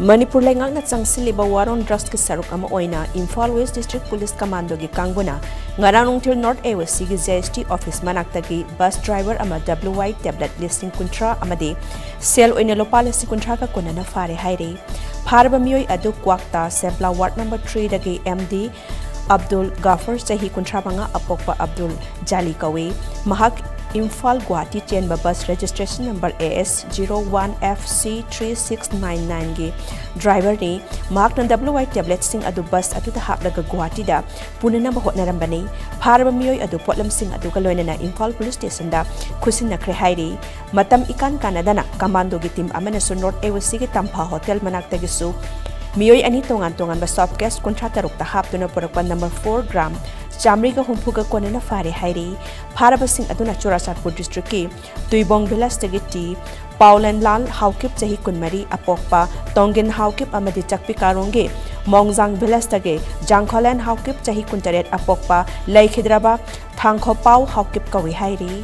Manipur lengak na changsiliba waron drugs ki saruk ama oina Imphal West District Police Commando gi kangbuna ngarang nungtil North AWC gi JST office manakta gi bus driver ama WY tablet listing kuntra amade sel oina lopala si kuntra ka Konnana fare haire pharba miyoi adu kwakta Sempla ward number 3 dagi MD Abdul Gafar Sahi kuntra banga apokpa Abdul Jali kawe mahak Imphal Guwahati chenba bus registration number AS01FC3699 ge driver ni mak na WY tablet sing adu bus atu da haplaga Guwahati da punana ba hotnarambani pharba miyoi adu potlam sing adu kaloina na Imphal police station da khusin na khre hairi matam ikan kanadana commando gi team amana so North AWC ge Tampa hotel manakta gi su miyoi ani tongan ba soft gas contract rukta haptuna porakpa number 4 gram Chamri ka humpuga Konnana fare hairi pharaba sing aduna Churachandpur district ki Tuibong Vilas tagiti Paulan Lal Haukip chahi kunmari apokpa Tongin Haukip amadi Chakpi Karonge Mongjang Vilas tage Jangkholan Haukip chahi kuntaret apokpa Laikhidraba Thangkhopau Haukip kawi hairi